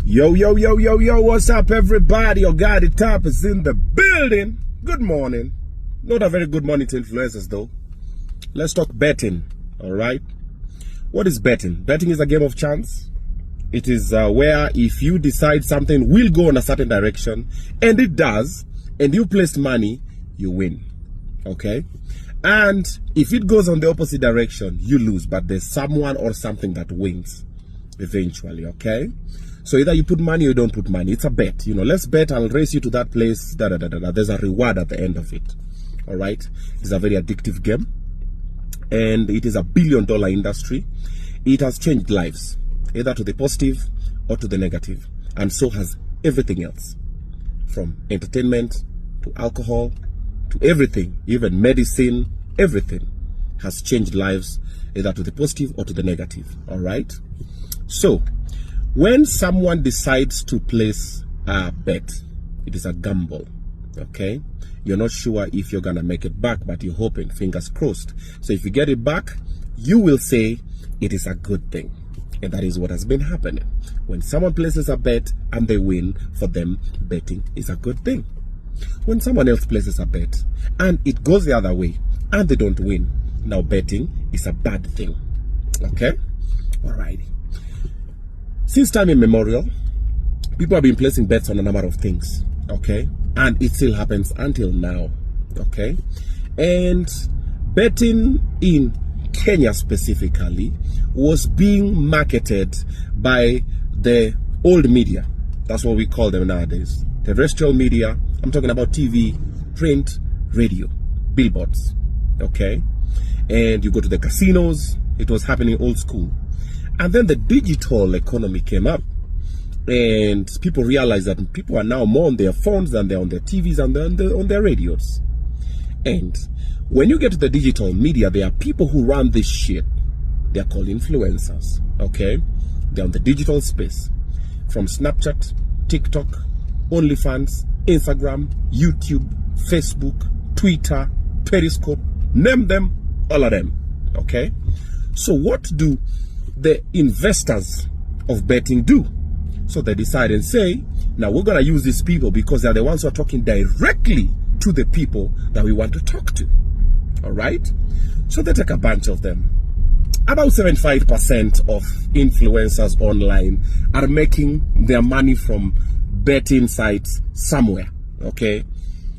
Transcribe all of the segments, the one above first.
Yo, yo, yo, yo, yo, what's up, everybody? Your guy, the top is in the building. Good morning. Not a very good morning to influencers, though. Let's talk betting, all right? What is betting? Betting is a game of chance. It is where if you decide something will go in a certain direction, and it does, and you place money, you win, okay? And if it goes on the opposite direction, you lose, but there's someone or something that wins eventually, okay? So either you put money or you don't put money. It's a bet. You know, let's bet, I'll race you to that place. There's a reward at the end of it. All right? It's a very addictive game. And it is a billion-dollar industry. It has changed lives, either to the positive or to the negative. And so has everything else. From entertainment to alcohol to everything, even medicine, everything has changed lives, either to the positive or to the negative. All right? So, when someone decides to place a bet, it is a gamble, okay? You're not sure if you're going to make it back, but you're hoping, fingers crossed. So if you get it back, you will say it is a good thing. And that is what has been happening. When someone places a bet and they win, for them, betting is a good thing. When someone else places a bet and it goes the other way and they don't win, now betting is a bad thing, okay? Alrighty. Since time immemorial, people have been placing bets on a number of things, okay? And it still happens until now, okay? And betting in Kenya specifically was being marketed by the old media. That's what we call them nowadays. Terrestrial media, I'm talking about TV, print, radio, billboards, okay? And you go to the casinos, it was happening old school. And then the digital economy came up, and people realized that people are now more on their phones than they're on their TVs and on their radios. And when you get to the digital media, there are people who run this shit. They're called influencers, okay? They're on the digital space. From Snapchat, TikTok, OnlyFans, Instagram, YouTube, Facebook, Twitter, Periscope, name them, all of them, okay? So what do the investors of betting do? So they decide and say, now we're going to use these people because they're the ones who are talking directly to the people that we want to talk to. All right? So they take a bunch of them. About 75% of influencers online are making their money from betting sites somewhere. Okay?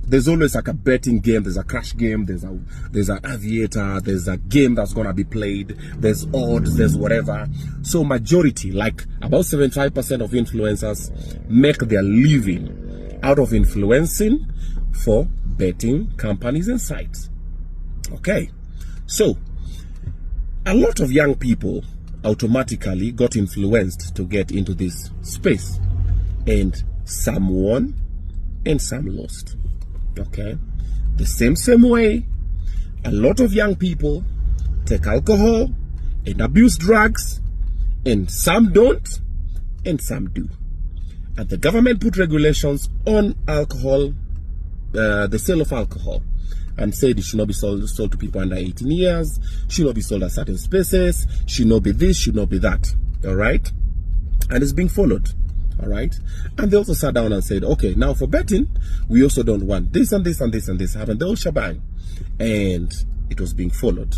There's always like a betting game, there's a crash game, there's an aviator, there's a game that's gonna be played, there's odds, there's whatever. So majority, like about 75% of influencers make their living out of influencing for betting companies and sites. Okay, so a lot of young people automatically got influenced to get into this space, and some won and some lost. Okay, the same way a lot of young people take alcohol and abuse drugs, and some don't and some do. And the government put regulations on alcohol, the sale of alcohol, and said it should not be sold to people under 18 years, should not be sold at certain spaces, should not be this, should not be that. All right? And it's being followed. All right, and they also sat down and said, okay, now for betting, we also don't want this and this and this and this happen, the whole shebang. And it was being followed.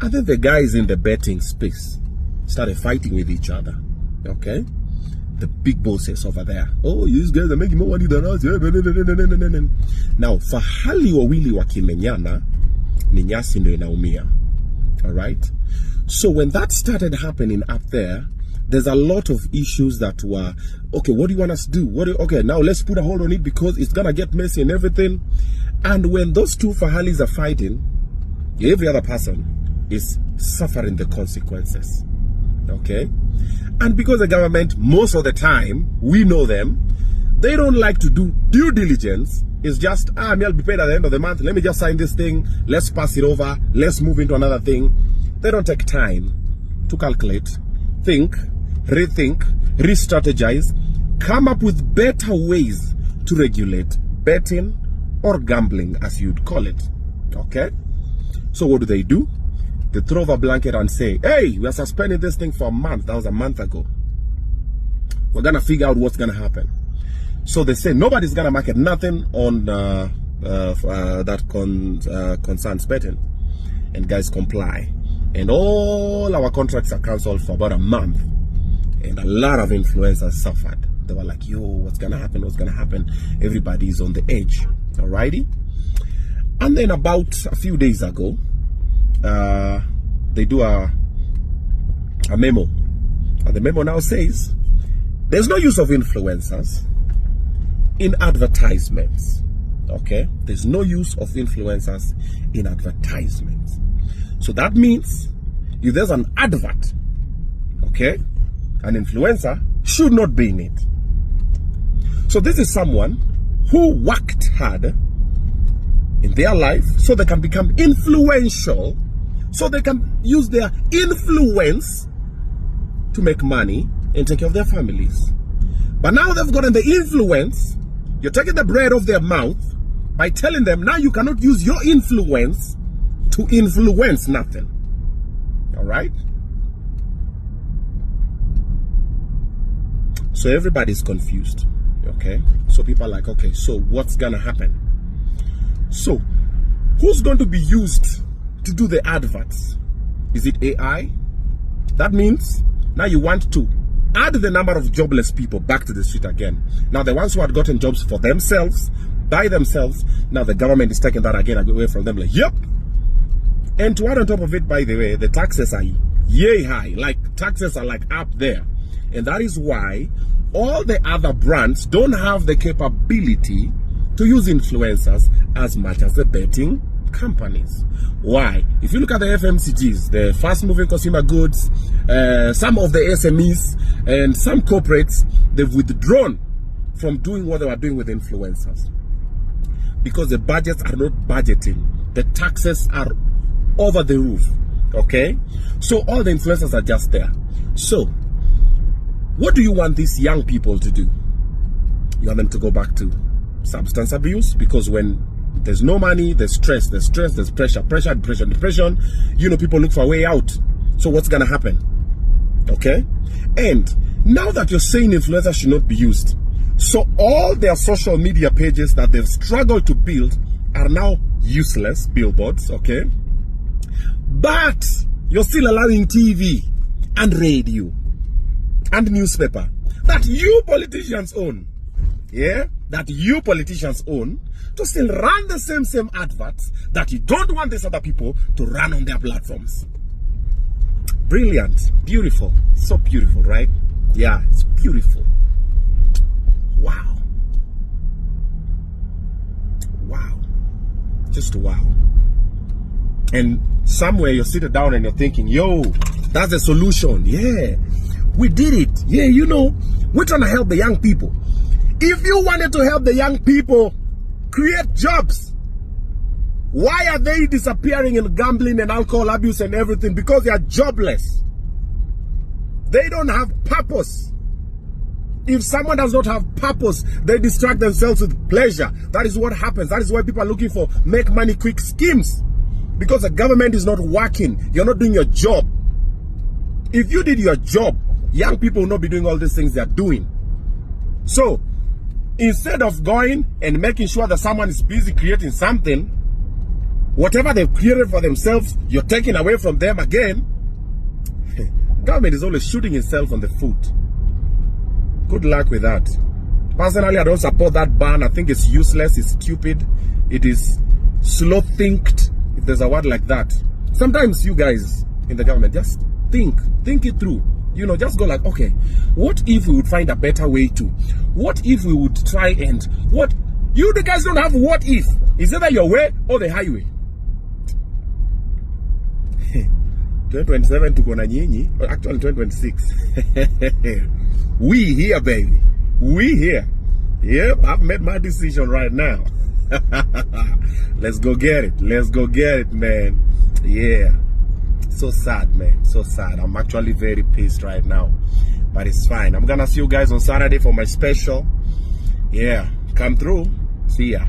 And then the guys in the betting space started fighting with each other. Okay, the big bosses over there. Oh, these guys are making more money than us. Now, for hali wawili wakimenyana, ni nyasi ndio inaumia. All right, so when that started happening up there, there's a lot of issues that were, okay, what do you want us to do? Okay, now let's put a hold on it because it's going to get messy and everything. And when those two fahalis are fighting, every other person is suffering the consequences. Okay? And because the government, most of the time, we know them, they don't like to do due diligence. It's just, I'll be paid at the end of the month. Let me just sign this thing. Let's pass it over. Let's move into another thing. They don't take time to calculate, think, rethink, re-strategize, come up with better ways to regulate betting or gambling, as you'd call it. Okay? So what do? They throw over a blanket and say, hey, we are suspending this thing for a month. That was a month ago. We're gonna figure out what's gonna happen. So they say nobody's gonna market nothing on that concerns betting, and guys comply, and all our contracts are cancelled for about a month, and a lot of influencers suffered. They were like, yo, what's gonna happen? What's gonna happen? Everybody's on the edge. Alrighty. And then about a few days ago, they do a memo, and the memo now says there's no use of influencers in advertisements. Okay, there's no use of influencers in advertisements. So that means if there's an advert, okay, an influencer should not be in it. So this is someone who worked hard in their life so they can become influential, so they can use their influence to make money and take care of their families. But now they've gotten the influence, you're taking the bread off their mouth by telling them now you cannot use your influence to influence nothing. All right? So everybody's confused. Okay? So people are like, okay, so what's gonna happen? So who's going to be used to do the adverts? Is it AI? That means now you want to add the number of jobless people back to the street again. Now the ones who had gotten jobs for themselves, by themselves, now the government is taking that again away from them. Like, yep. And to add on top of it, by the way, the taxes are yay high. Like, taxes are like up there. And that is why all the other brands don't have the capability to use influencers as much as the betting companies. Why? If you look at the FMCGs, the fast moving consumer goods, some of the SMEs and some corporates, they've withdrawn from doing what they were doing with influencers because the budgets are not budgeting. The taxes are over the roof. Okay? So all the influencers are just there. So what do you want these young people to do? You want them to go back to substance abuse, because when there's no money, there's stress, there's pressure, depression. You know, people look for a way out. So what's gonna happen? Okay? And now that you're saying influencers should not be used, so all their social media pages that they've struggled to build are now useless billboards, okay? But you're still allowing TV and radio and newspaper that you politicians own, yeah? That you politicians own, to still run the same adverts that you don't want these other people to run on their platforms. Brilliant, beautiful, so beautiful, right? Yeah, it's beautiful. Wow. Wow. Just wow. And somewhere you're sitting down and you're thinking, yo, that's the solution. Yeah, we did it. Yeah, you know, we're trying to help the young people. If you wanted to help the young people create jobs, why are they disappearing in gambling and alcohol abuse and everything? Because they are jobless. They don't have purpose. If someone does not have purpose, they distract themselves with pleasure. That is what happens. That is why people are looking for make money quick schemes. Because the government is not working. You're not doing your job. If you did your job, young people will not be doing all these things they're doing. So, instead of going and making sure that someone is busy creating something, whatever they've created for themselves, you're taking away from them again. Government is always shooting itself on the foot. Good luck with that. Personally, I don't support that ban. I think it's useless, it's stupid, it is slow-thinked, if there's a word like that. Sometimes you guys in the government, just think it through. You know, just go like, okay, what if we would find a better way to? What if we would try and, what? You the guys don't have what if. Is either your way or the highway. 2027 to Kona Nyinyi, or actually 2026. We here, baby. We here. Yep, I've made my decision right now. Let's go get it. Let's go get it, man. Yeah. So sad, man. So sad. I'm actually very pissed right now. But it's fine. I'm gonna see you guys on Saturday for my special. Yeah. Come through. See ya.